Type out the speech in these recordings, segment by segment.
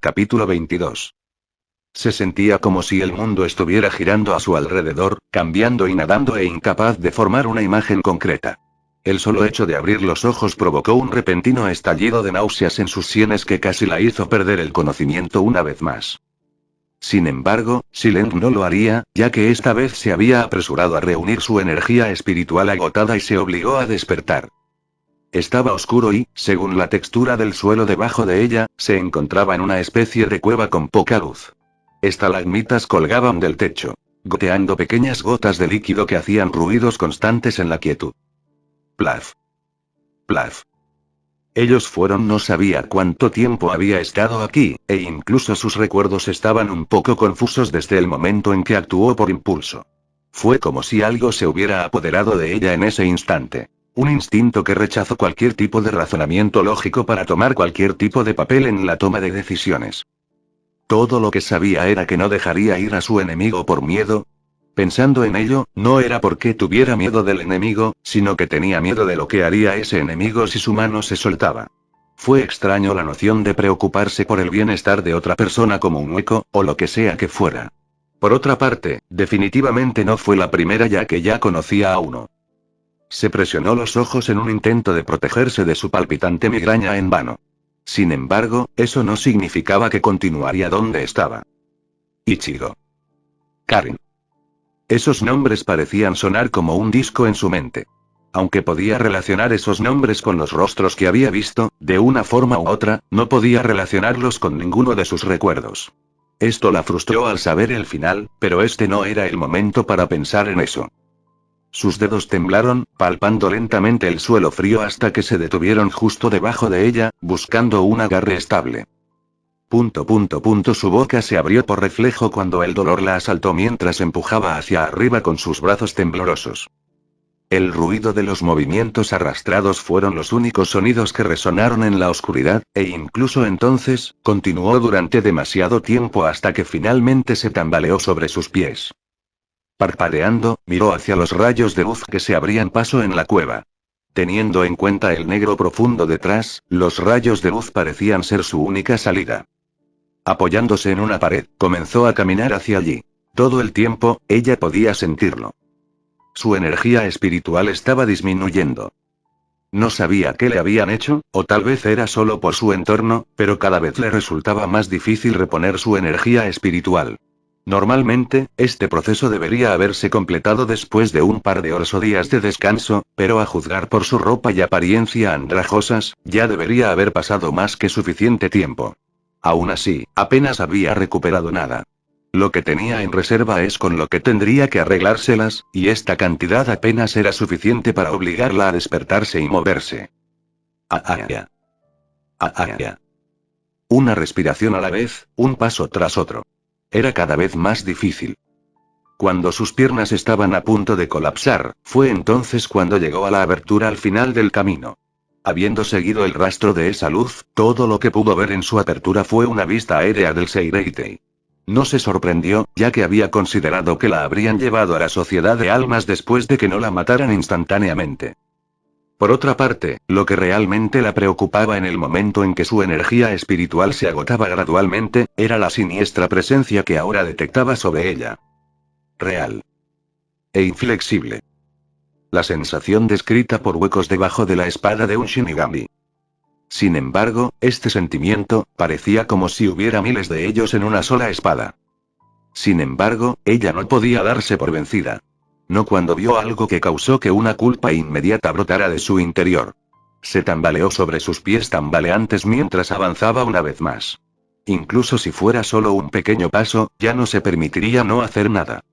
Capítulo 22. Se sentía como si el mundo estuviera girando a su alrededor, cambiando y nadando e incapaz de formar una imagen concreta. El solo hecho de abrir los ojos provocó un repentino estallido de náuseas en sus sienes que casi la hizo perder el conocimiento una vez más. Sin embargo, Silent no lo haría, ya que esta vez se había apresurado a reunir su energía espiritual agotada y se obligó a despertar. Estaba oscuro y, según la textura del suelo debajo de ella, se encontraba en una especie de cueva con poca luz. Estalagmitas colgaban del techo, goteando pequeñas gotas de líquido que hacían ruidos constantes en la quietud. Plaf. Plaf. Ellos fueron, no sabía cuánto tiempo había estado aquí, e incluso sus recuerdos estaban un poco confusos desde el momento en que actuó por impulso. Fue como si algo se hubiera apoderado de ella en ese instante. Un instinto que rechazó cualquier tipo de razonamiento lógico para tomar cualquier tipo de papel en la toma de decisiones. Todo lo que sabía era que no dejaría ir a su enemigo por miedo. Pensando en ello, no era porque tuviera miedo del enemigo, sino que tenía miedo de lo que haría ese enemigo si su mano se soltaba. Fue extraño la noción de preocuparse por el bienestar de otra persona como un hueco, o lo que sea que fuera. Por otra parte, definitivamente no fue la primera ya que ya conocía a uno. Se presionó los ojos en un intento de protegerse de su palpitante migraña en vano. Sin embargo, eso no significaba que continuaría donde estaba. Ichigo. Karin. Esos nombres parecían sonar como un disco en su mente. Aunque podía relacionar esos nombres con los rostros que había visto, de una forma u otra, no podía relacionarlos con ninguno de sus recuerdos. Esto la frustró al saber el final, pero este no era el momento para pensar en eso. Sus dedos temblaron, palpando lentamente el suelo frío hasta que se detuvieron justo debajo de ella, buscando un agarre estable. Su boca se abrió por reflejo cuando el dolor la asaltó mientras empujaba hacia arriba con sus brazos temblorosos. El ruido de los movimientos arrastrados fueron los únicos sonidos que resonaron en la oscuridad, e incluso entonces, continuó durante demasiado tiempo hasta que finalmente se tambaleó sobre sus pies. Parpadeando, miró hacia los rayos de luz que se abrían paso en la cueva. Teniendo en cuenta el negro profundo detrás, los rayos de luz parecían ser su única salida. Apoyándose en una pared, comenzó a caminar hacia allí. Todo el tiempo, ella podía sentirlo. Su energía espiritual estaba disminuyendo. No sabía qué le habían hecho, o tal vez era solo por su entorno, pero cada vez le resultaba más difícil reponer su energía espiritual. Normalmente, este proceso debería haberse completado después de un par de horas o días de descanso, pero a juzgar por su ropa y apariencia andrajosas, ya debería haber pasado más que suficiente tiempo. Aún así, apenas había recuperado nada. Lo que tenía en reserva es con lo que tendría que arreglárselas, y esta cantidad apenas era suficiente para obligarla a despertarse y moverse. Una respiración a la vez, un paso tras otro. Era cada vez más difícil. Cuando sus piernas estaban a punto de colapsar, fue entonces cuando llegó a la abertura al final del camino. Habiendo seguido el rastro de esa luz, todo lo que pudo ver en su apertura fue una vista aérea del Seireitei. No se sorprendió, ya que había considerado que la habrían llevado a la sociedad de almas después de que no la mataran instantáneamente. Por otra parte, lo que realmente la preocupaba en el momento en que su energía espiritual se agotaba gradualmente, era la siniestra presencia que ahora detectaba sobre ella. Real. E inflexible. La sensación descrita por huecos debajo de la espada de un Shinigami. Sin embargo, este sentimiento, parecía como si hubiera miles de ellos en una sola espada. Sin embargo, ella no podía darse por vencida. No cuando vio algo que causó que una culpa inmediata brotara de su interior. Se tambaleó sobre sus pies tambaleantes mientras avanzaba una vez más. Incluso si fuera solo un pequeño paso, ya no se permitiría no hacer nada.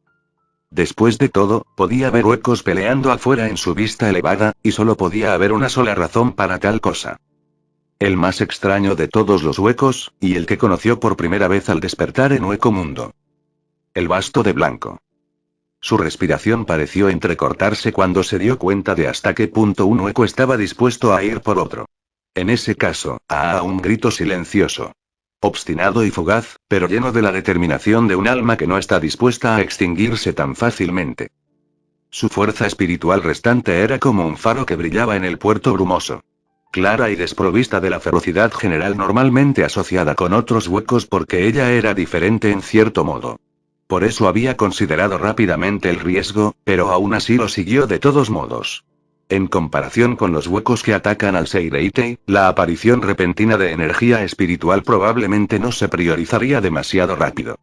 Después de todo, podía ver huecos peleando afuera en su vista elevada, y solo podía haber una sola razón para tal cosa. El más extraño de todos los huecos, y el que conoció por primera vez al despertar en Hueco Mundo. El basto de blanco. Su respiración pareció entrecortarse cuando se dio cuenta de hasta qué punto un hueco estaba dispuesto a ir por otro. En ese caso, un grito silencioso. Obstinado y fugaz, pero lleno de la determinación de un alma que no está dispuesta a extinguirse tan fácilmente. Su fuerza espiritual restante era como un faro que brillaba en el puerto brumoso. clara y desprovista de la ferocidad general normalmente asociada con otros huecos porque ella era diferente en cierto modo. Por eso había considerado rápidamente el riesgo, pero aún así lo siguió de todos modos. En comparación con los huecos que atacan al Seireitei, la aparición repentina de energía espiritual probablemente no se priorizaría demasiado rápido.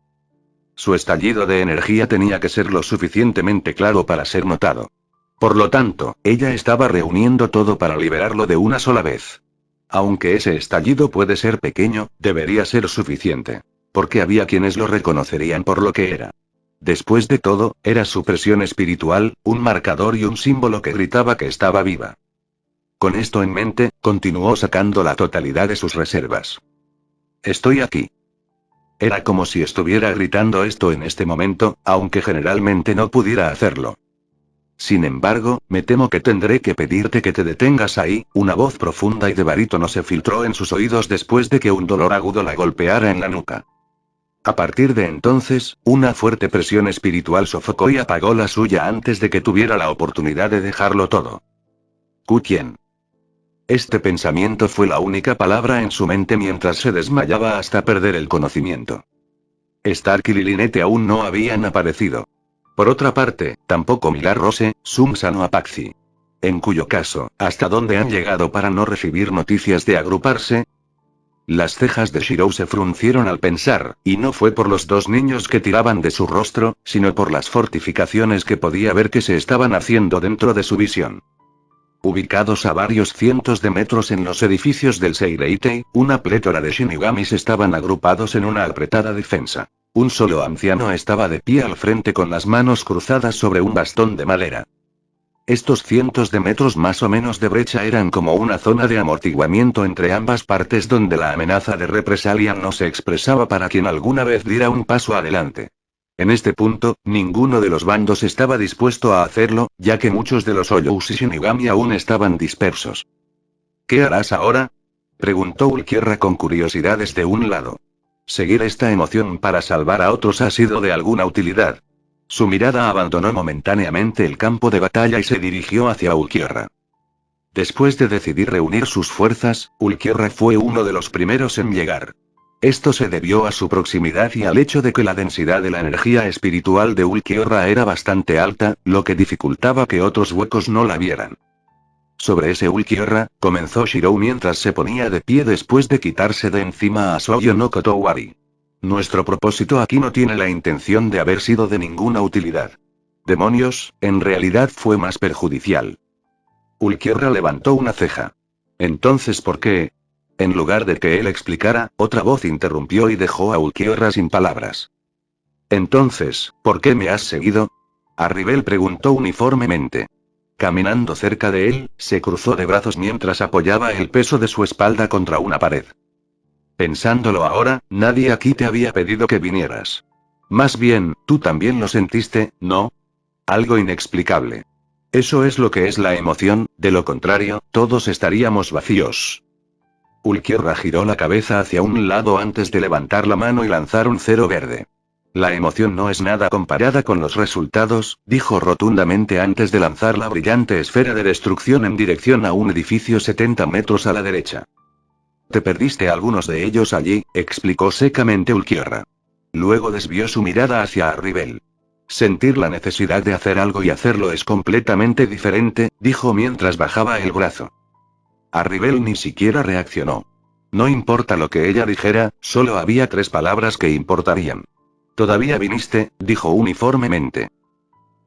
Su estallido de energía tenía que ser lo suficientemente claro para ser notado. Por lo tanto, ella estaba reuniendo todo para liberarlo de una sola vez. Aunque ese estallido puede ser pequeño, debería ser suficiente. Porque había quienes lo reconocerían por lo que era. Después de todo, era su presión espiritual, un marcador y un símbolo que gritaba que estaba viva. Con esto en mente, continuó sacando la totalidad de sus reservas. Estoy aquí. Era como si estuviera gritando esto en este momento, aunque generalmente no pudiera hacerlo. Sin embargo, me temo que tendré que pedirte que te detengas ahí. Una voz profunda y de barítono se filtró en sus oídos después de que un dolor agudo la golpeara en la nuca. A partir de entonces, una fuerte presión espiritual sofocó y apagó la suya antes de que tuviera la oportunidad de dejarlo todo. ¿Quién? Este pensamiento fue la única palabra en su mente mientras se desmayaba hasta perder el conocimiento. Stark y Lilinete aún no habían aparecido. Por otra parte, tampoco Milar Rose, Sumsan o Apaxi. En cuyo caso, ¿hasta dónde han llegado para no recibir noticias de agruparse? Las cejas de Shirou se fruncieron al pensar, y no fue por los dos niños que tiraban de su rostro, sino por las fortificaciones que podía ver que se estaban haciendo dentro de su visión. Ubicados a varios cientos de metros en los edificios del Seireitei, una plétora de shinigamis estaban agrupados en una apretada defensa. Un solo anciano estaba de pie al frente con las manos cruzadas sobre un bastón de madera. Estos cientos de metros más o menos de brecha eran como una zona de amortiguamiento entre ambas partes donde la amenaza de represalia no se expresaba para quien alguna vez diera un paso adelante. En este punto, ninguno de los bandos estaba dispuesto a hacerlo, ya que muchos de los Oyous y Shinigami aún estaban dispersos. ¿Qué harás ahora?, preguntó Ulquiorra con curiosidad desde un lado. Seguir esta emoción para salvar a otros ha sido de alguna utilidad. Su mirada abandonó momentáneamente el campo de batalla y se dirigió hacia Ulquiorra. Después de decidir reunir sus fuerzas, Ulquiorra fue uno de los primeros en llegar. Esto se debió a su proximidad y al hecho de que la densidad de la energía espiritual de Ulquiorra era bastante alta, lo que dificultaba que otros huecos no la vieran. Sobre ese Ulquiorra, comenzó Shirou mientras se ponía de pie después de quitarse de encima a Soyo no Kotowari. Nuestro propósito aquí no tiene la intención de haber sido de ninguna utilidad. Demonios, en realidad fue más perjudicial. Ulquiorra levantó una ceja. Entonces, ¿por qué? En lugar de que él explicara, otra voz interrumpió y dejó a Ulquiorra sin palabras. Entonces, ¿por qué me has seguido? Arribel preguntó uniformemente. Caminando cerca de él, se cruzó de brazos mientras apoyaba el peso de su espalda contra una pared. Pensándolo ahora, nadie aquí te había pedido que vinieras. Más bien, tú también lo sentiste, ¿no? Algo inexplicable. Eso es lo que es la emoción, de lo contrario, todos estaríamos vacíos. Ulquiorra giró la cabeza hacia un lado antes de levantar la mano y lanzar un cero verde. La emoción no es nada comparada con los resultados, dijo rotundamente antes de lanzar la brillante esfera de destrucción en dirección a un edificio 70 metros a la derecha. Te perdiste algunos de ellos allí, explicó secamente Ulquiorra. Luego desvió su mirada hacia Arribel. Sentir la necesidad de hacer algo y hacerlo es completamente diferente, dijo mientras bajaba el brazo. Arribel ni siquiera reaccionó. No importa lo que ella dijera, solo había 3 palabras que importarían. Todavía viniste, dijo uniformemente.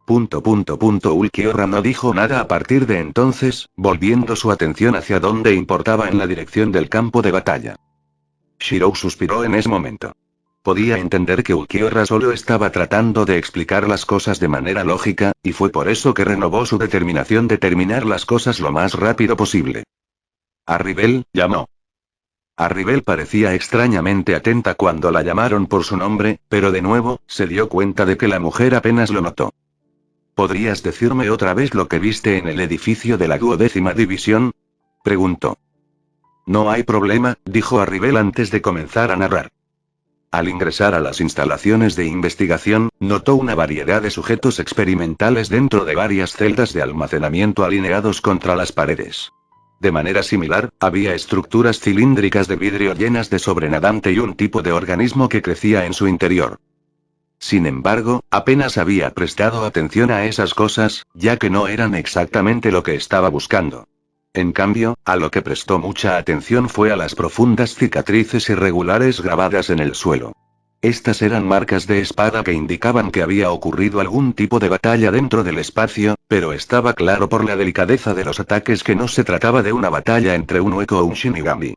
Ulquiorra no dijo nada a partir de entonces, volviendo su atención hacia donde importaba en la dirección del campo de batalla. Shirou suspiró en ese momento. Podía entender que Ulquiorra solo estaba tratando de explicar las cosas de manera lógica, y fue por eso que renovó su determinación de terminar las cosas lo más rápido posible. Arribel, llamó. Arribel parecía extrañamente atenta cuando la llamaron por su nombre, pero de nuevo, se dio cuenta de que la mujer apenas lo notó. ¿Podrías decirme otra vez lo que viste en el edificio de la 12ª división? Preguntó. No hay problema, dijo Arribel antes de comenzar a narrar. Al ingresar a las instalaciones de investigación, notó una variedad de sujetos experimentales dentro de varias celdas de almacenamiento alineados contra las paredes. De manera similar, había estructuras cilíndricas de vidrio llenas de sobrenadante y un tipo de organismo que crecía en su interior. Sin embargo, apenas había prestado atención a esas cosas, ya que no eran exactamente lo que estaba buscando. En cambio, a lo que prestó mucha atención fue a las profundas cicatrices irregulares grabadas en el suelo. Estas eran marcas de espada que indicaban que había ocurrido algún tipo de batalla dentro del espacio, pero estaba claro por la delicadeza de los ataques que no se trataba de una batalla entre un hueco o un Shinigami.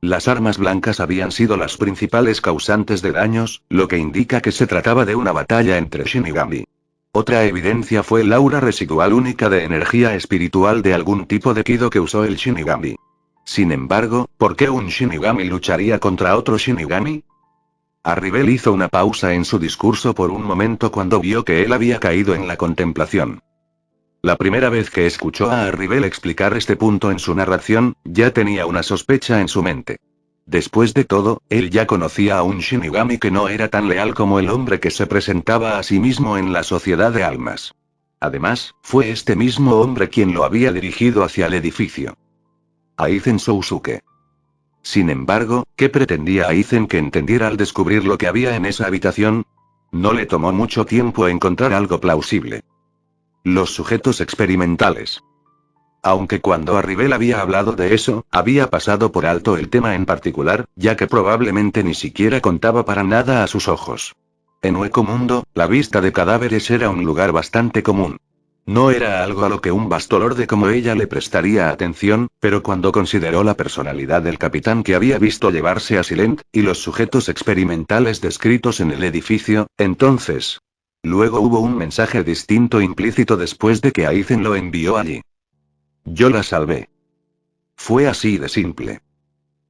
Las armas blancas habían sido las principales causantes de daños, lo que indica que se trataba de una batalla entre Shinigami. Otra evidencia fue el aura residual única de energía espiritual de algún tipo de Kido que usó el Shinigami. Sin embargo, ¿por qué un Shinigami lucharía contra otro Shinigami? Arribel hizo una pausa en su discurso por un momento cuando vio que él había caído en la contemplación. La primera vez que escuchó a Arribel explicar este punto en su narración, ya tenía una sospecha en su mente. Después de todo, él ya conocía a un Shinigami que no era tan leal como el hombre que se presentaba a sí mismo en la sociedad de almas. Además, fue este mismo hombre quien lo había dirigido hacia el edificio. Aizen Sousuke. Sin embargo, ¿qué pretendía Aizen que entendiera al descubrir lo que había en esa habitación? No le tomó mucho tiempo encontrar algo plausible. Los sujetos experimentales. Aunque cuando Arribel había hablado de eso, había pasado por alto el tema en particular, ya que probablemente ni siquiera contaba para nada a sus ojos. En Hueco Mundo, la vista de cadáveres era un lugar bastante común. No era algo a lo que un bastolorde como ella le prestaría atención, pero cuando consideró la personalidad del capitán que había visto llevarse a Silent, y los sujetos experimentales descritos en el edificio, entonces... Luego hubo un mensaje distinto implícito después de que Aizen lo envió allí. Yo la salvé. Fue así de simple.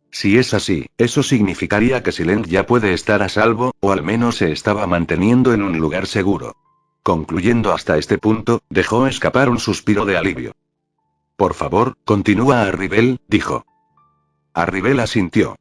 Si es así, eso significaría que Silent ya puede estar a salvo, o al menos se estaba manteniendo en un lugar seguro. Concluyendo hasta este punto, dejó escapar un suspiro de alivio. Por favor, continúa Arribel, dijo. Arribel asintió.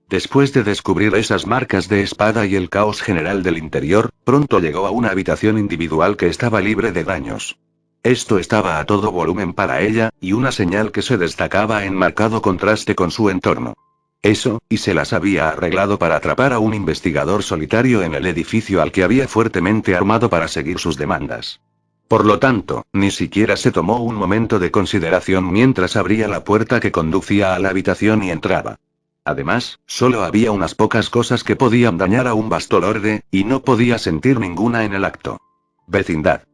Después de descubrir esas marcas de espada y el caos general del interior, pronto llegó a una habitación individual que estaba libre de daños. Esto estaba a todo volumen para ella, y una señal que se destacaba en marcado contraste con su entorno. Eso, y se las había arreglado para atrapar a un investigador solitario en el edificio al que había fuertemente armado para seguir sus demandas. Por lo tanto, ni siquiera se tomó un momento de consideración mientras abría la puerta que conducía a la habitación y entraba. Además, solo había unas pocas cosas que podían dañar a un bastolorde, y no podía sentir ninguna en el acto. Vecindad.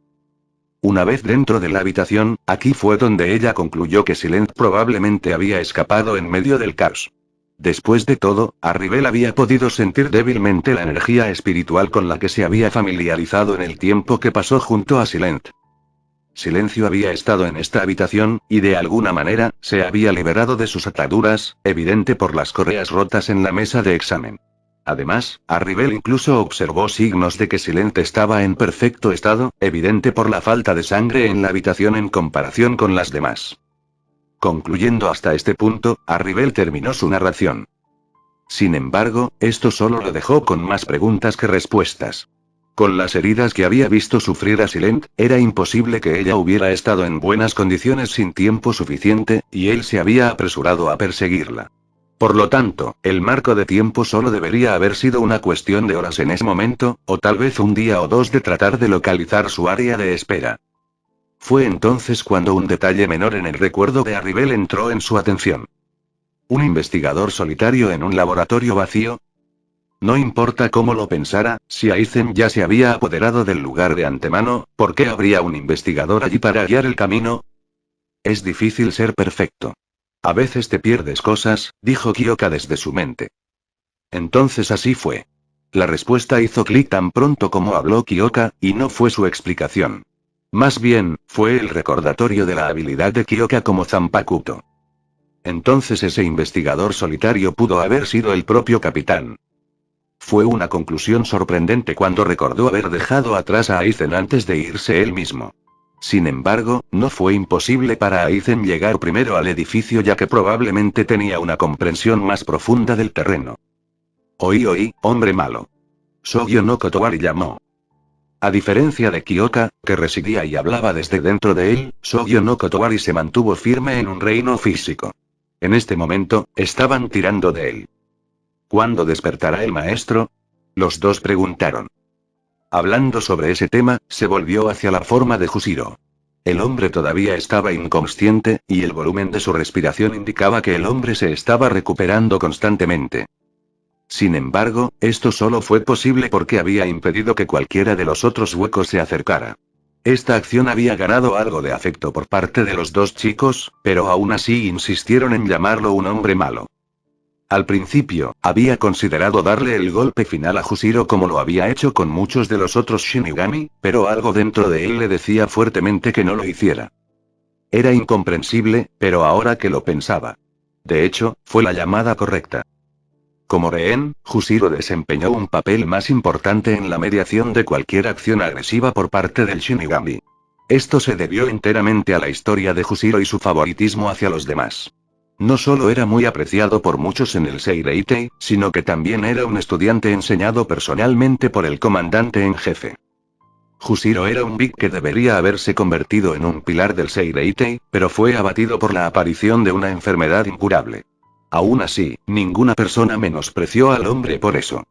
Una vez dentro de la habitación, aquí fue donde ella concluyó que Silent probablemente había escapado en medio del caos. Después de todo, Arribel había podido sentir débilmente la energía espiritual con la que se había familiarizado en el tiempo que pasó junto a Silent. Silencio había estado en esta habitación, y de alguna manera, se había liberado de sus ataduras, evidente por las correas rotas en la mesa de examen. Además, Arribel incluso observó signos de que Silent estaba en perfecto estado, evidente por la falta de sangre en la habitación en comparación con las demás. Concluyendo hasta este punto, Arribel terminó su narración. Sin embargo, esto solo lo dejó con más preguntas que respuestas. Con las heridas que había visto sufrir a Silent, era imposible que ella hubiera estado en buenas condiciones sin tiempo suficiente, y él se había apresurado a perseguirla. Por lo tanto, el marco de tiempo solo debería haber sido una cuestión de horas en ese momento, o tal vez un día o dos de tratar de localizar su área de espera. Fue entonces cuando un detalle menor en el recuerdo de Arribel entró en su atención. ¿Un investigador solitario en un laboratorio vacío? No importa cómo lo pensara, si Aizen ya se había apoderado del lugar de antemano, ¿por qué habría un investigador allí para guiar el camino? Es difícil ser perfecto. A veces te pierdes cosas, dijo Kyoka desde su mente. Entonces así fue. La respuesta hizo clic tan pronto como habló Kyoka, y no fue su explicación. Más bien, fue el recordatorio de la habilidad de Kyoka como Zanpakuto. Entonces ese investigador solitario pudo haber sido el propio capitán. Fue una conclusión sorprendente cuando recordó haber dejado atrás a Aizen antes de irse él mismo. Sin embargo, no fue imposible para Aizen llegar primero al edificio ya que probablemente tenía una comprensión más profunda del terreno. Oí, hombre malo. Sogyo no Kotowari llamó. A diferencia de Kyoka, que residía y hablaba desde dentro de él, Sogyo no Kotowari se mantuvo firme en un reino físico. En este momento, estaban tirando de él. ¿Cuándo despertará el maestro? Los dos preguntaron. Hablando sobre ese tema, se volvió hacia la forma de Jushiro. El hombre todavía estaba inconsciente, y el volumen de su respiración indicaba que el hombre se estaba recuperando constantemente. Sin embargo, esto solo fue posible porque había impedido que cualquiera de los otros huecos se acercara. Esta acción había ganado algo de afecto por parte de los dos chicos, pero aún así insistieron en llamarlo un hombre malo. Al principio, había considerado darle el golpe final a Jushiro como lo había hecho con muchos de los otros Shinigami, pero algo dentro de él le decía fuertemente que no lo hiciera. Era incomprensible, pero ahora que lo pensaba. De hecho, fue la llamada correcta. Como rehén, Jushiro desempeñó un papel más importante en la mediación de cualquier acción agresiva por parte del Shinigami. Esto se debió enteramente a la historia de Jushiro y su favoritismo hacia los demás. No solo era muy apreciado por muchos en el Seireitei, sino que también era un estudiante enseñado personalmente por el comandante en jefe. Jushiro era un Big que debería haberse convertido en un pilar del Seireitei, pero fue abatido por la aparición de una enfermedad incurable. Aún así, ninguna persona menospreció al hombre por eso.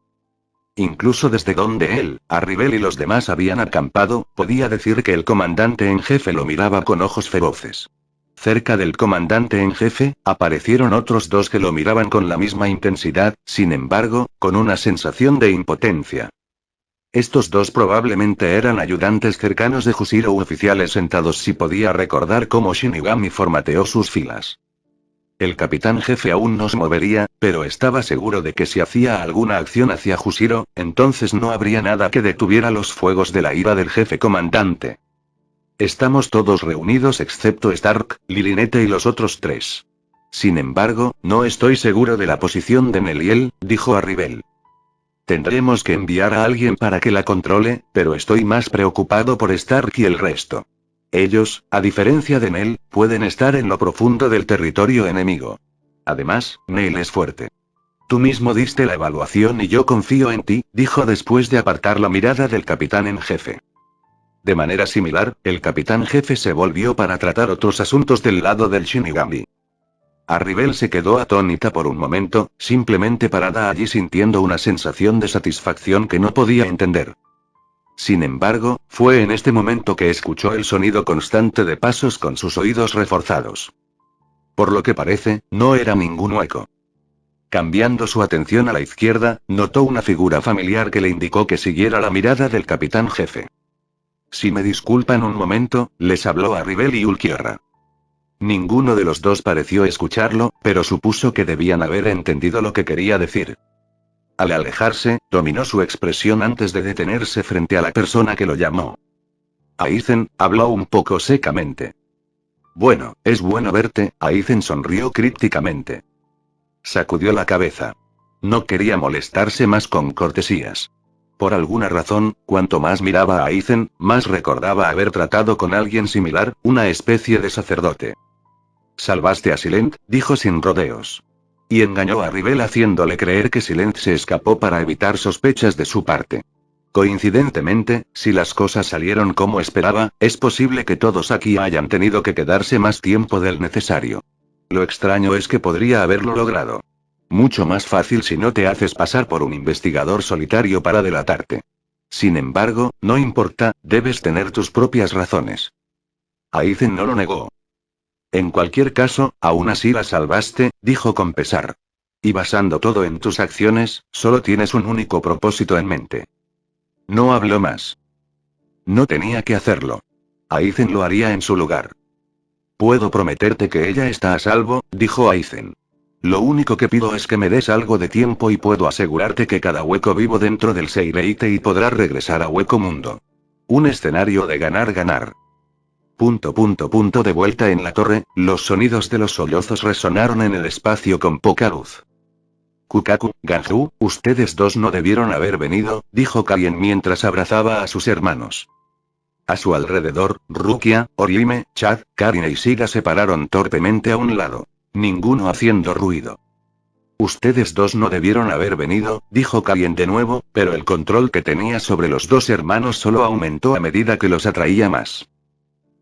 Incluso desde donde él, Arribel y los demás habían acampado, podía decir que el comandante en jefe lo miraba con ojos feroces. Cerca del comandante en jefe, aparecieron otros dos que lo miraban con la misma intensidad, sin embargo, con una sensación de impotencia. Estos dos probablemente eran ayudantes cercanos de Jushiro u oficiales sentados si podía recordar cómo Shinigami formateó sus filas. El capitán jefe aún no se movería, pero estaba seguro de que si hacía alguna acción hacia Jushiro, entonces no habría nada que detuviera los fuegos de la ira del jefe comandante. Estamos todos reunidos excepto Stark, Lilinete y los otros tres. Sin embargo, no estoy seguro de la posición de Neliel, dijo Arribel. Tendremos que enviar a alguien para que la controle, pero estoy más preocupado por Stark y el resto. Ellos, a diferencia de Nell, pueden estar en lo profundo del territorio enemigo. Además, Nell es fuerte. Tú mismo diste la evaluación y yo confío en ti, dijo después de apartar la mirada del capitán en jefe. De manera similar, el capitán jefe se volvió para tratar otros asuntos del lado del Shinigami. Arribel se quedó atónita por un momento, simplemente parada allí sintiendo una sensación de satisfacción que no podía entender. Sin embargo, fue en este momento que escuchó el sonido constante de pasos con sus oídos reforzados. Por lo que parece, no era ningún hueco. Cambiando su atención a la izquierda, notó una figura familiar que le indicó que siguiera la mirada del capitán jefe. Si me disculpan un momento, les habló Arribel y Ulquiorra. Ninguno de los dos pareció escucharlo, pero supuso que debían haber entendido lo que quería decir. Al alejarse, dominó su expresión antes de detenerse frente a la persona que lo llamó. Aizen, habló un poco secamente. Bueno, es bueno verte, Aizen sonrió crípticamente. Sacudió la cabeza. No quería molestarse más con cortesías. Por alguna razón, cuanto más miraba a Aizen, más recordaba haber tratado con alguien similar, una especie de sacerdote. Salvaste a Silent, dijo sin rodeos. Y engañó a Rivel haciéndole creer que Silent se escapó para evitar sospechas de su parte. Coincidentemente, si las cosas salieron como esperaba, es posible que todos aquí hayan tenido que quedarse más tiempo del necesario. Lo extraño es que podría haberlo logrado. Mucho más fácil si no te haces pasar por un investigador solitario para delatarte. Sin embargo, no importa, debes tener tus propias razones. Aizen no lo negó. En cualquier caso, aún así la salvaste, dijo con pesar. Y basando todo en tus acciones, solo tienes un único propósito en mente. No habló más. No tenía que hacerlo. Aizen lo haría en su lugar. Puedo prometerte que ella está a salvo, dijo Aizen. Lo único que pido es que me des algo de tiempo y puedo asegurarte que cada hueco vivo dentro del Seireitei podrá regresar a Hueco Mundo. Un escenario de ganar-ganar. De vuelta en la torre, los sonidos de los sollozos resonaron en el espacio con poca luz. Kukaku, Ganju, ustedes dos no debieron haber venido, dijo Kaien mientras abrazaba a sus hermanos. A su alrededor, Rukia, Orihime, Chad, Karin y Shiga se pararon torpemente a un lado. Ninguno haciendo ruido. Ustedes dos no debieron haber venido, dijo Caien de nuevo, pero el control que tenía sobre los dos hermanos solo aumentó a medida que los atraía más.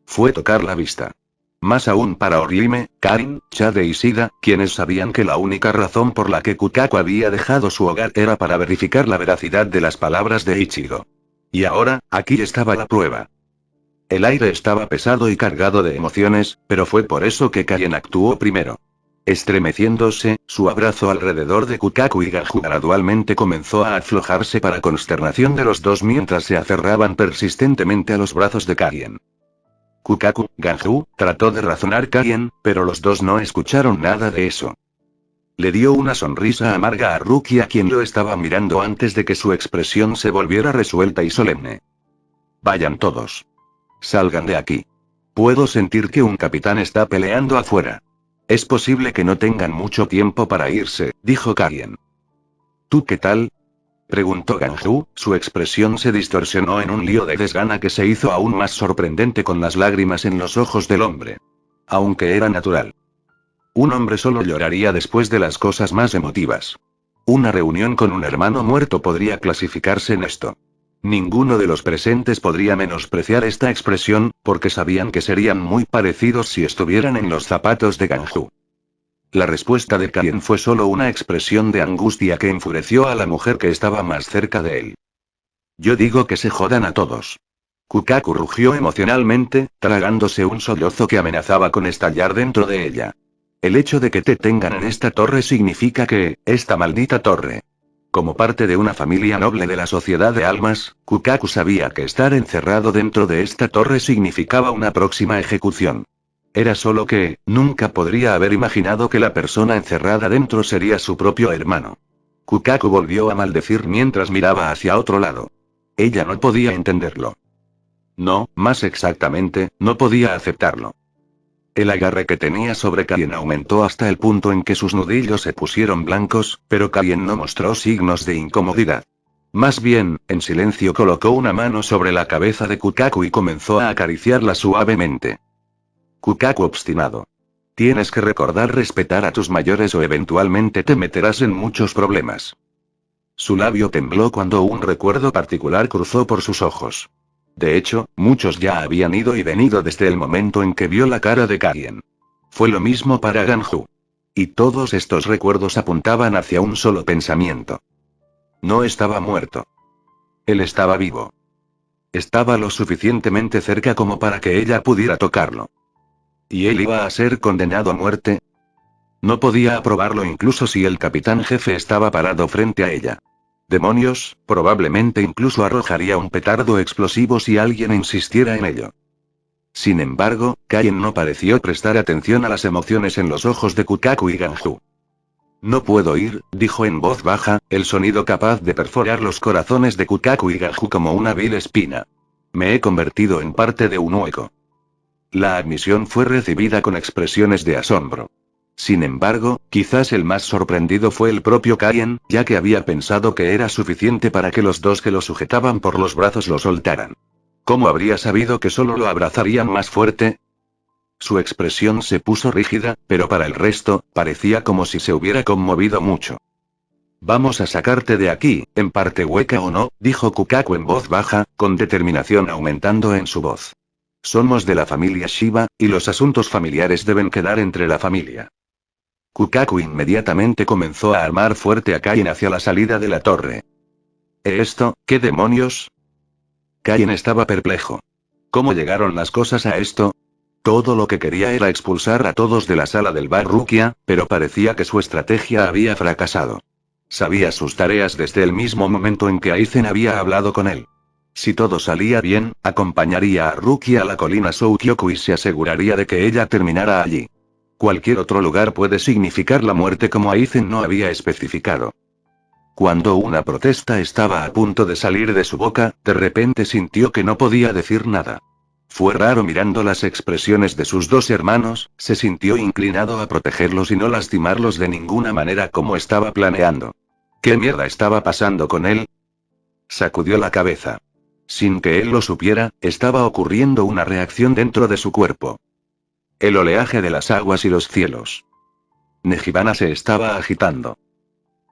Fue tocar la vista. Más aún para Orihime, Karin, Chade y Shida, quienes sabían que la única razón por la que Kukaku había dejado su hogar era para verificar la veracidad de las palabras de Ichigo. Y ahora, aquí estaba la prueba. El aire estaba pesado y cargado de emociones, pero fue por eso que Kaien actuó primero. Estremeciéndose, su abrazo alrededor de Kukaku y Ganju gradualmente comenzó a aflojarse para consternación de los dos mientras se aferraban persistentemente a los brazos de Kaien. Kukaku, Ganju, trató de razonar Kaien, pero los dos no escucharon nada de eso. Le dio una sonrisa amarga a Rukia quien lo estaba mirando antes de que su expresión se volviera resuelta y solemne. Vayan todos. Salgan de aquí. Puedo sentir que un capitán está peleando afuera. Es posible que no tengan mucho tiempo para irse, dijo Kaien. ¿Tú qué tal? Preguntó Ganju, su expresión se distorsionó en un lío de desgana que se hizo aún más sorprendente con las lágrimas en los ojos del hombre. Aunque era natural. Un hombre solo lloraría después de las cosas más emotivas. Una reunión con un hermano muerto podría clasificarse en esto. Ninguno de los presentes podría menospreciar esta expresión, porque sabían que serían muy parecidos si estuvieran en los zapatos de Ganju. La respuesta de Kaien fue solo una expresión de angustia que enfureció a la mujer que estaba más cerca de él. Yo digo que se jodan a todos. Kukaku rugió emocionalmente, tragándose un sollozo que amenazaba con estallar dentro de ella. El hecho de que te tengan en esta torre significa que, esta maldita torre. Como parte de una familia noble de la sociedad de almas, Kukaku sabía que estar encerrado dentro de esta torre significaba una próxima ejecución. Era solo que, nunca podría haber imaginado que la persona encerrada dentro sería su propio hermano. Kukaku volvió a maldecir mientras miraba hacia otro lado. Ella no podía entenderlo. No, más exactamente, no podía aceptarlo. El agarre que tenía sobre Kaien aumentó hasta el punto en que sus nudillos se pusieron blancos, pero Kaien no mostró signos de incomodidad. Más bien, en silencio colocó una mano sobre la cabeza de Kukaku y comenzó a acariciarla suavemente. Kukaku obstinado. Tienes que recordar respetar a tus mayores o eventualmente te meterás en muchos problemas. Su labio tembló cuando un recuerdo particular cruzó por sus ojos. De hecho, muchos ya habían ido y venido desde el momento en que vio la cara de Kaien. Fue lo mismo para Ganju. Y todos estos recuerdos apuntaban hacia un solo pensamiento. No estaba muerto. Él estaba vivo. Estaba lo suficientemente cerca como para que ella pudiera tocarlo. ¿Y él iba a ser condenado a muerte? No podía aprobarlo incluso si el capitán jefe estaba parado frente a ella. Demonios, probablemente incluso arrojaría un petardo explosivo si alguien insistiera en ello. Sin embargo, Kaien no pareció prestar atención a las emociones en los ojos de Kukaku y Ganju. No puedo ir, dijo en voz baja, el sonido capaz de perforar los corazones de Kukaku y Ganju como una vil espina. Me he convertido en parte de un hueco. La admisión fue recibida con expresiones de asombro. Sin embargo, quizás el más sorprendido fue el propio Kaien, ya que había pensado que era suficiente para que los dos que lo sujetaban por los brazos lo soltaran. ¿Cómo habría sabido que solo lo abrazarían más fuerte? Su expresión se puso rígida, pero para el resto, parecía como si se hubiera conmovido mucho. Vamos a sacarte de aquí, en parte hueca o no, dijo Kukaku en voz baja, con determinación aumentando en su voz. Somos de la familia Shiba, y los asuntos familiares deben quedar entre la familia. Kukaku inmediatamente comenzó a armar fuerte a Kaien hacia la salida de la torre. ¿Esto, qué demonios? Kaien estaba perplejo. ¿Cómo llegaron las cosas a esto? Todo lo que quería era expulsar a todos de la sala del bar Rukia, pero parecía que su estrategia había fracasado. Sabía sus tareas desde el mismo momento en que Aizen había hablado con él. Si todo salía bien, acompañaría a Rukia a la colina Soukyoku y se aseguraría de que ella terminara allí. Cualquier otro lugar puede significar la muerte como Aizen no había especificado. Cuando una protesta estaba a punto de salir de su boca, de repente sintió que no podía decir nada. Fue raro mirando las expresiones de sus dos hermanos, se sintió inclinado a protegerlos y no lastimarlos de ninguna manera como estaba planeando. ¿Qué mierda estaba pasando con él? Sacudió la cabeza. Sin que él lo supiera, estaba ocurriendo una reacción dentro de su cuerpo. El oleaje de las aguas y los cielos. Nejibana se estaba agitando.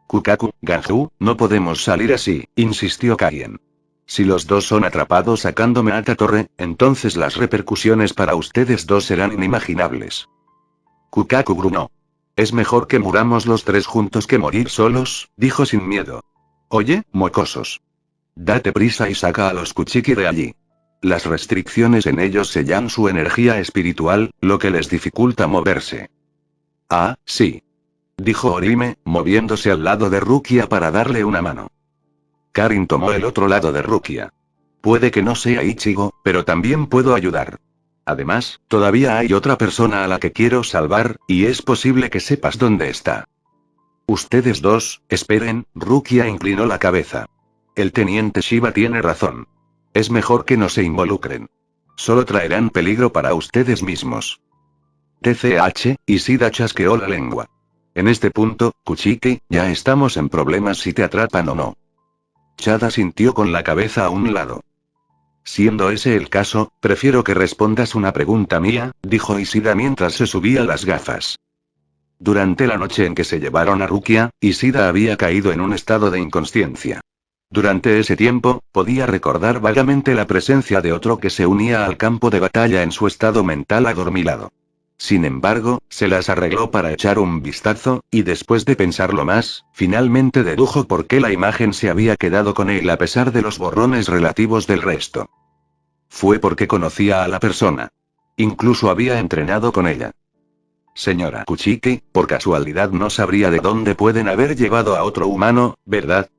Kukaku, Ganju, no podemos salir así, insistió Kaien. Si los dos son atrapados sacándome a esta torre, entonces las repercusiones para ustedes dos serán inimaginables. Kukaku gruñó. Es mejor que muramos los tres juntos que morir solos, dijo sin miedo. Oye, mocosos. Date prisa y saca a los Kuchiki de allí. Las restricciones en ellos sellan su energía espiritual, lo que les dificulta moverse. Ah, sí. Dijo Orime, moviéndose al lado de Rukia para darle una mano. Karin tomó el otro lado de Rukia. Puede que no sea Ichigo, pero también puedo ayudar. Además, todavía hay otra persona a la que quiero salvar, y es posible que sepas dónde está. Ustedes dos, esperen, Rukia inclinó la cabeza. El teniente Shiba tiene razón. Es mejor que no se involucren. Solo traerán peligro para ustedes mismos. TCH, Ishida chasqueó la lengua. En este punto, Kuchiki, ya estamos en problemas si te atrapan o no. Chada sintió con la cabeza a un lado. Siendo ese el caso, prefiero que respondas una pregunta mía, dijo Ishida mientras se subía las gafas. Durante la noche en que se llevaron a Rukia, Ishida había caído en un estado de inconsciencia. Durante ese tiempo, podía recordar vagamente la presencia de otro que se unía al campo de batalla en su estado mental adormilado. Sin embargo, se las arregló para echar un vistazo, y después de pensarlo más, finalmente dedujo por qué la imagen se había quedado con él a pesar de los borrones relativos del resto. Fue porque conocía a la persona. Incluso había entrenado con ella. Señora Kuchiki, por casualidad no sabría de dónde pueden haber llevado a otro humano, ¿verdad?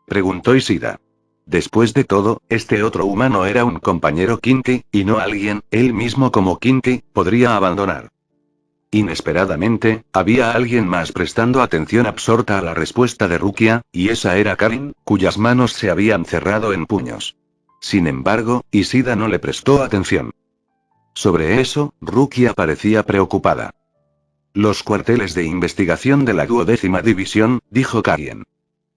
Preguntó Ishida. Después de todo, este otro humano era un compañero Kinki, y no alguien, él mismo como Kinki, podría abandonar. Inesperadamente, había alguien más prestando atención absorta a la respuesta de Rukia, y esa era Karin, cuyas manos se habían cerrado en puños. Sin embargo, Ishida no le prestó atención. Sobre eso, Rukia parecía preocupada. Los cuarteles de investigación de la 12ª División, dijo Kaien.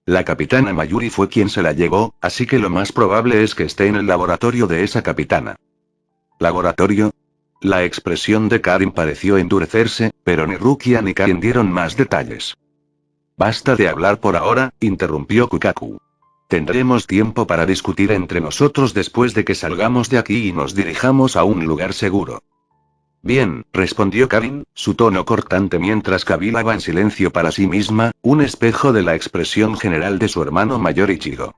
La capitana Mayuri fue quien se la llevó, así que lo más probable es que esté en el laboratorio de esa capitana. ¿Laboratorio? La expresión de Karin pareció endurecerse, pero ni Rukia ni Kaien dieron más detalles. Basta de hablar por ahora, interrumpió Kukaku. Tendremos tiempo para discutir entre nosotros después de que salgamos de aquí y nos dirijamos a un lugar seguro. Bien, respondió Karin, su tono cortante mientras cavilaba en silencio para sí misma, un espejo de la expresión general de su hermano mayor Ichigo.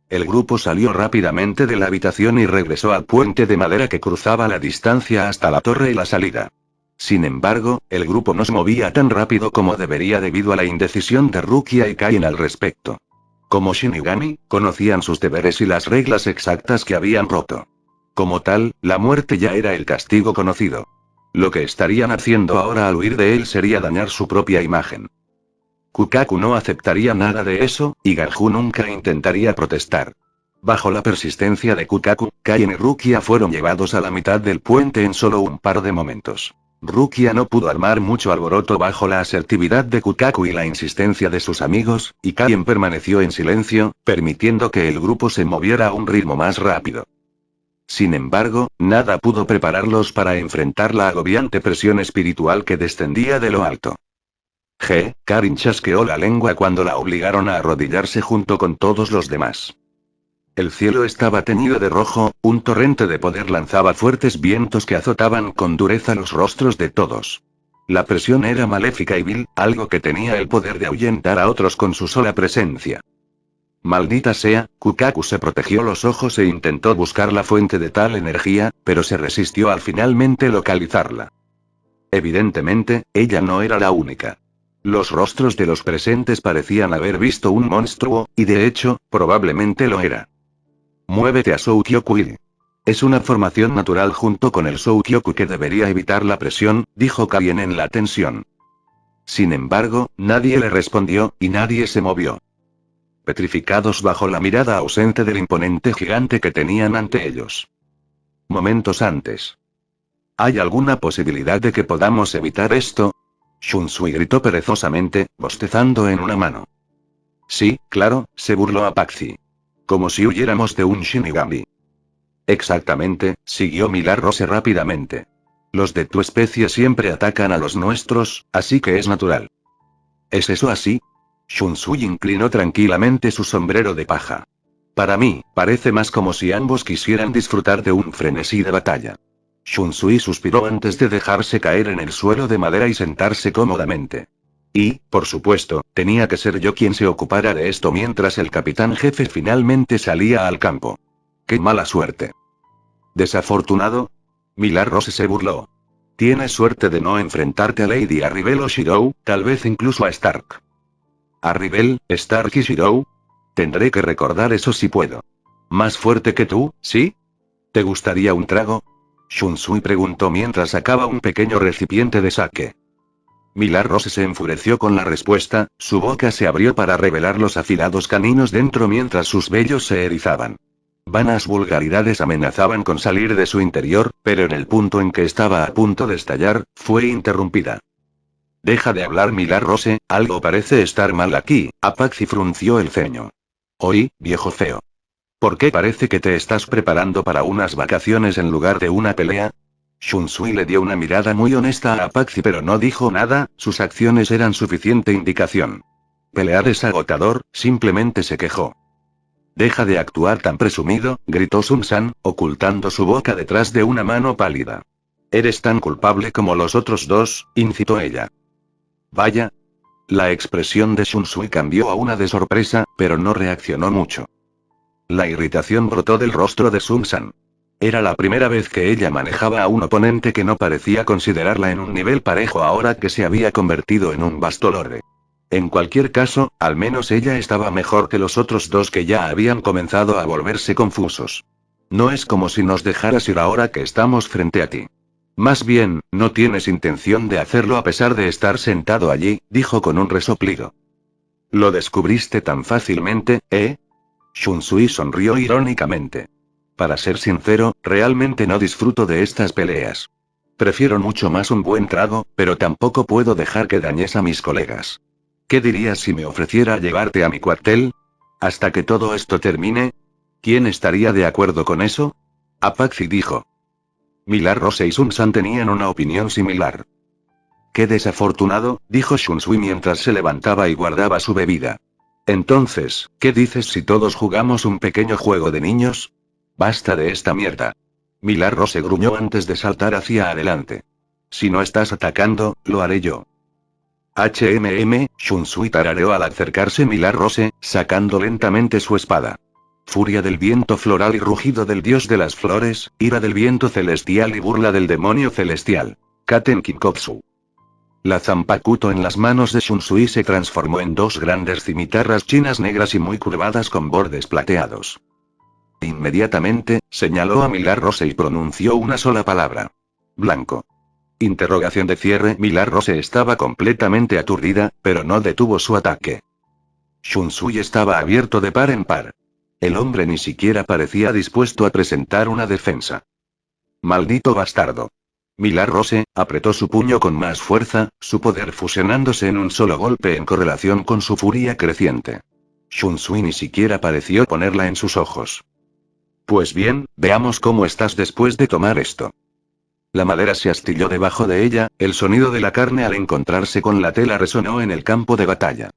El grupo salió rápidamente de la habitación y regresó al puente de madera que cruzaba la distancia hasta la torre y la salida. Sin embargo, el grupo no se movía tan rápido como debería debido a la indecisión de Rukia y Kaien al respecto. Como Shinigami, conocían sus deberes y las reglas exactas que habían roto. Como tal, la muerte ya era el castigo conocido. Lo que estarían haciendo ahora al huir de él sería dañar su propia imagen. Kukaku no aceptaría nada de eso, y Ganju nunca intentaría protestar. Bajo la persistencia de Kukaku, Kaien y Rukia fueron llevados a la mitad del puente en solo un par de momentos. Rukia no pudo armar mucho alboroto bajo la asertividad de Kukaku y la insistencia de sus amigos, y Kaien permaneció en silencio, permitiendo que el grupo se moviera a un ritmo más rápido. Sin embargo, nada pudo prepararlos para enfrentar la agobiante presión espiritual que descendía de lo alto. Karin chasqueó la lengua cuando la obligaron a arrodillarse junto con todos los demás. El cielo estaba teñido de rojo, un torrente de poder lanzaba fuertes vientos que azotaban con dureza los rostros de todos. La presión era maléfica y vil, algo que tenía el poder de ahuyentar a otros con su sola presencia. Maldita sea, Kukaku se protegió los ojos e intentó buscar la fuente de tal energía, pero se resistió al finalmente localizarla. Evidentemente, ella no era la única. Los rostros de los presentes parecían haber visto un monstruo, y de hecho, probablemente lo era. Muévete a Soukyoku. Es una formación natural junto con el Soukyoku que debería evitar la presión, dijo Kaien en la tensión. Sin embargo, nadie le respondió, y nadie se movió. Petrificados bajo la mirada ausente del imponente gigante que tenían ante ellos. Momentos antes. ¿Hay alguna posibilidad de que podamos evitar esto? Shunsui gritó perezosamente, bostezando en una mano. Sí, claro, se burló Apache. Como si huyéramos de un Shinigami. Exactamente, siguió Milar Rose rápidamente. Los de tu especie siempre atacan a los nuestros, así que es natural. ¿Es eso así? Shunsui inclinó tranquilamente su sombrero de paja. Para mí, parece más como si ambos quisieran disfrutar de un frenesí de batalla. Shunsui suspiró antes de dejarse caer en el suelo de madera y sentarse cómodamente. Y, por supuesto, tenía que ser yo quien se ocupara de esto mientras el capitán jefe finalmente salía al campo. ¡Qué mala suerte! ¿Desafortunado? Millar Rose se burló. Tienes suerte de no enfrentarte a Lady Arribel o Shirou, tal vez incluso a Stark. ¿Arribel, Stark y Shirou? Tendré que recordar eso si puedo. ¿Más fuerte que tú, sí? ¿Te gustaría un trago? Shunsui preguntó mientras sacaba un pequeño recipiente de sake. Millar Rose se enfureció con la respuesta, su boca se abrió para revelar los afilados caninos dentro mientras sus vellos se erizaban. Vanas vulgaridades amenazaban con salir de su interior, pero en el punto en que estaba a punto de estallar, fue interrumpida. Deja de hablar, Millar Rose, algo parece estar mal aquí. Apache frunció el ceño. Oí, viejo feo. ¿Por qué parece que te estás preparando para unas vacaciones en lugar de una pelea? Shunsui le dio una mirada muy honesta a Apache pero no dijo nada, sus acciones eran suficiente indicación. Pelear es agotador, simplemente se quejó. Deja de actuar tan presumido, gritó Sun-san, ocultando su boca detrás de una mano pálida. Eres tan culpable como los otros dos, incitó ella. Vaya. La expresión de Shunsui cambió a una de sorpresa, pero no reaccionó mucho. La irritación brotó del rostro de Sun-san. Era la primera vez que ella manejaba a un oponente que no parecía considerarla en un nivel parejo ahora que se había convertido en un bastolorde. En cualquier caso, al menos ella estaba mejor que los otros dos que ya habían comenzado a volverse confusos. No es como si nos dejaras ir ahora que estamos frente a ti. Más bien, no tienes intención de hacerlo a pesar de estar sentado allí, dijo con un resoplido. ¿Lo descubriste tan fácilmente, eh? Shunsui sonrió irónicamente. Para ser sincero, realmente no disfruto de estas peleas. Prefiero mucho más un buen trago, pero tampoco puedo dejar que dañes a mis colegas. ¿Qué dirías si me ofreciera llevarte a mi cuartel? ¿Hasta que todo esto termine? ¿Quién estaría de acuerdo con eso? Apache dijo. Millar Rose y Sun-san tenían una opinión similar. Qué desafortunado, dijo Shunsui mientras se levantaba y guardaba su bebida. Entonces, ¿qué dices si todos jugamos un pequeño juego de niños? Basta de esta mierda. Millar Rose gruñó antes de saltar hacia adelante. Si no estás atacando, lo haré yo. Shunsui tarareó al acercarse Millar Rose, sacando lentamente su espada. Furia del viento floral y rugido del dios de las flores, ira del viento celestial y burla del demonio celestial. Katen Kinkotsu. La Zanpakuto en las manos de Shunsui se transformó en dos grandes cimitarras chinas negras y muy curvadas con bordes plateados. Inmediatamente, señaló a Millar Rose y pronunció una sola palabra. Blanco. Interrogación de cierre. Millar Rose estaba completamente aturdida, pero no detuvo su ataque. Shunsui estaba abierto de par en par. El hombre ni siquiera parecía dispuesto a presentar una defensa. Maldito bastardo. Millar Rose apretó su puño con más fuerza, su poder fusionándose en un solo golpe en correlación con su furia creciente. Shunsui ni siquiera pareció ponerla en sus ojos. Pues bien, veamos cómo estás después de tomar esto. La madera se astilló debajo de ella, el sonido de la carne al encontrarse con la tela resonó en el campo de batalla.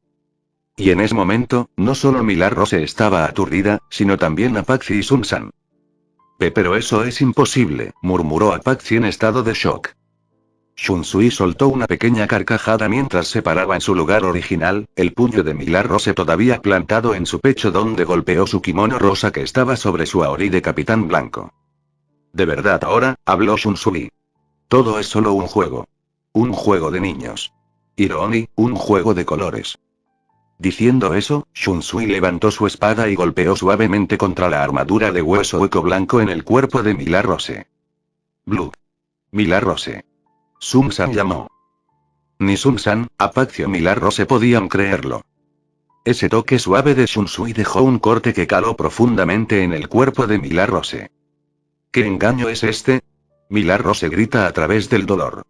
Y en ese momento, no solo Millar Rose estaba aturdida, sino también Apache y Sun-san. Pero eso es imposible, murmuró Apache en estado de shock. Shunsui soltó una pequeña carcajada mientras se paraba en su lugar original, el puño de Millar Rose todavía plantado en su pecho donde golpeó su kimono rosa que estaba sobre su aori de capitán blanco. De verdad ahora, habló Shunsui. Todo es solo un juego. Un juego de niños. Ironi, un juego de colores. Diciendo eso, Shunsui levantó su espada y golpeó suavemente contra la armadura de hueso hueco blanco en el cuerpo de Millar Rose. Blue. Millar Rose. Sun-san llamó. Ni Sun-san, Apache o Millar Rose podían creerlo. Ese toque suave de Shunsui dejó un corte que caló profundamente en el cuerpo de Millar Rose. ¿Qué engaño es este? Millar Rose grita a través del dolor.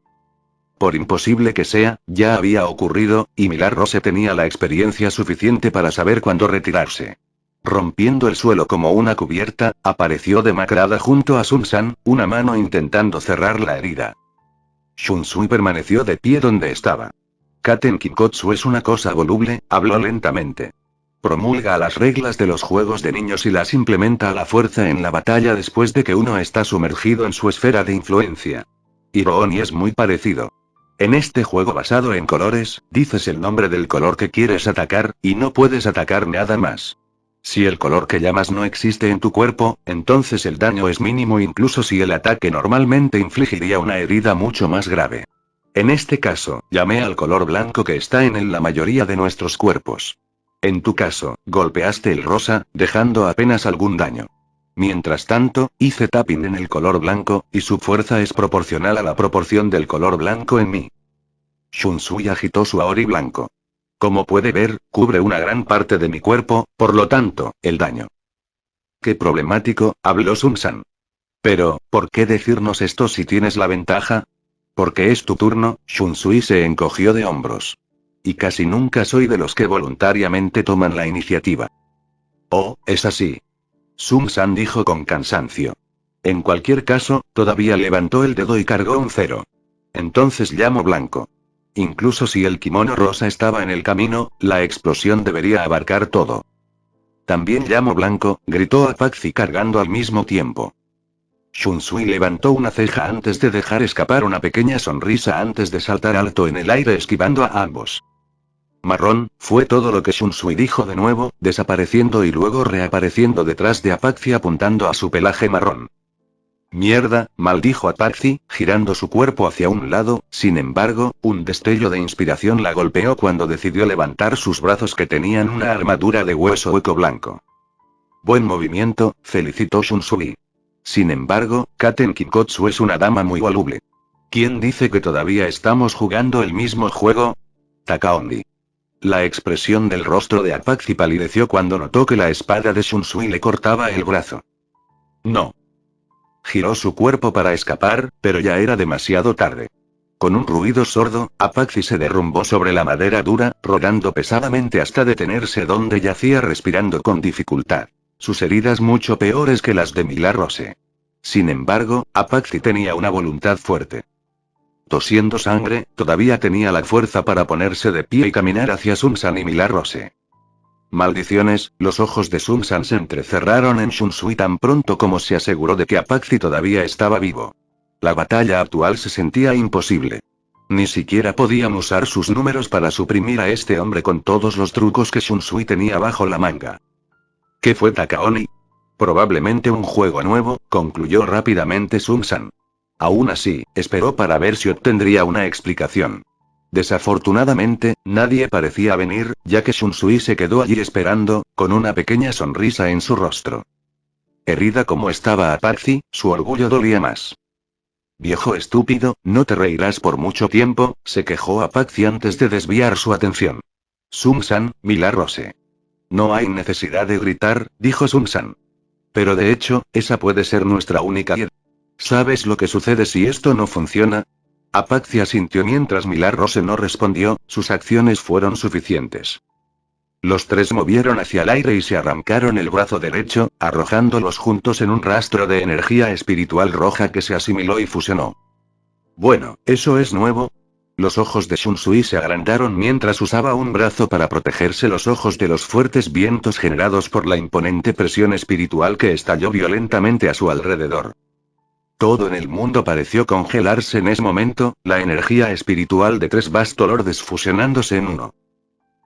Por imposible que sea, ya había ocurrido, y Millar Rose tenía la experiencia suficiente para saber cuándo retirarse. Rompiendo el suelo como una cubierta, apareció demacrada junto a Sun-san, una mano intentando cerrar la herida. Shunsui permaneció de pie donde estaba. Katen Kinkotsu es una cosa voluble, habló lentamente. Promulga las reglas de los juegos de niños y las implementa a la fuerza en la batalla después de que uno está sumergido en su esfera de influencia. Hirooni es muy parecido. En este juego basado en colores, dices el nombre del color que quieres atacar, y no puedes atacar nada más. Si el color que llamas no existe en tu cuerpo, entonces el daño es mínimo incluso si el ataque normalmente infligiría una herida mucho más grave. En este caso, llamé al color blanco que está en la mayoría de nuestros cuerpos. En tu caso, golpeaste el rosa, dejando apenas algún daño. Mientras tanto, hice tapping en el color blanco, y su fuerza es proporcional a la proporción del color blanco en mí. Shunsui agitó su Aori blanco. Como puede ver, cubre una gran parte de mi cuerpo, por lo tanto, el daño. Qué problemático, habló Sun-san. Pero, ¿por qué decirnos esto si tienes la ventaja? Porque es tu turno, Shunsui se encogió de hombros. Y casi nunca soy de los que voluntariamente toman la iniciativa. Oh, es así. Sun-san dijo con cansancio. En cualquier caso, todavía levantó el dedo y cargó un 0. Entonces llamo blanco. Incluso si el kimono rosa estaba en el camino, la explosión debería abarcar todo. También llamo blanco, gritó Apache cargando al mismo tiempo. Shunsui levantó una ceja antes de dejar escapar una pequeña sonrisa antes de saltar alto en el aire esquivando a ambos. Marrón, fue todo lo que Shunsui dijo de nuevo, desapareciendo y luego reapareciendo detrás de Apache apuntando a su pelaje marrón. Mierda, maldijo Apache, girando su cuerpo hacia un lado, sin embargo, un destello de inspiración la golpeó cuando decidió levantar sus brazos que tenían una armadura de hueso hueco blanco. Buen movimiento, felicitó Shunsui. Sin embargo, Katen Kinkotsu es una dama muy voluble. ¿Quién dice que todavía estamos jugando el mismo juego? Takaondi. La expresión del rostro de Apache palideció cuando notó que la espada de Shunsui le cortaba el brazo. No. Giró su cuerpo para escapar, pero ya era demasiado tarde. Con un ruido sordo, Apache se derrumbó sobre la madera dura, rodando pesadamente hasta detenerse donde yacía respirando con dificultad. Sus heridas mucho peores que las de Milarose. Sin embargo, Apache tenía una voluntad fuerte. Tosiendo sangre, todavía tenía la fuerza para ponerse de pie y caminar hacia Sun-san y Milarose. Maldiciones, los ojos de Sun-san se entrecerraron en Shunsui tan pronto como se aseguró de que Apache todavía estaba vivo. La batalla actual se sentía imposible. Ni siquiera podían usar sus números para suprimir a este hombre con todos los trucos que Shunsui tenía bajo la manga. ¿Qué fue Takaoni? Probablemente un juego nuevo, concluyó rápidamente Sun-san. Aún así, esperó para ver si obtendría una explicación. Desafortunadamente, nadie parecía venir, ya que Shunsui se quedó allí esperando, con una pequeña sonrisa en su rostro. Herida como estaba Apache, su orgullo dolía más. Viejo estúpido, no te reirás por mucho tiempo, se quejó Apache antes de desviar su atención. Sun-san, Milarose. No hay necesidad de gritar, dijo Sun-san. Pero de hecho, esa puede ser nuestra única idea. ¿Sabes lo que sucede si esto no funciona? Apache asintió mientras Milarose no respondió, sus acciones fueron suficientes. Los tres movieron hacia el aire y se arrancaron el brazo derecho, arrojándolos juntos en un rastro de energía espiritual roja que se asimiló y fusionó. Bueno, ¿eso es nuevo? Los ojos de Shunsui se agrandaron mientras usaba un brazo para protegerse los ojos de los fuertes vientos generados por la imponente presión espiritual que estalló violentamente a su alrededor. Todo en el mundo pareció congelarse en ese momento, la energía espiritual de tres Bastolordes fusionándose en uno.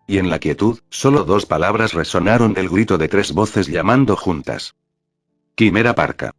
Y en la quietud, solo dos palabras resonaron del grito de tres voces llamando juntas. Quimera Parca.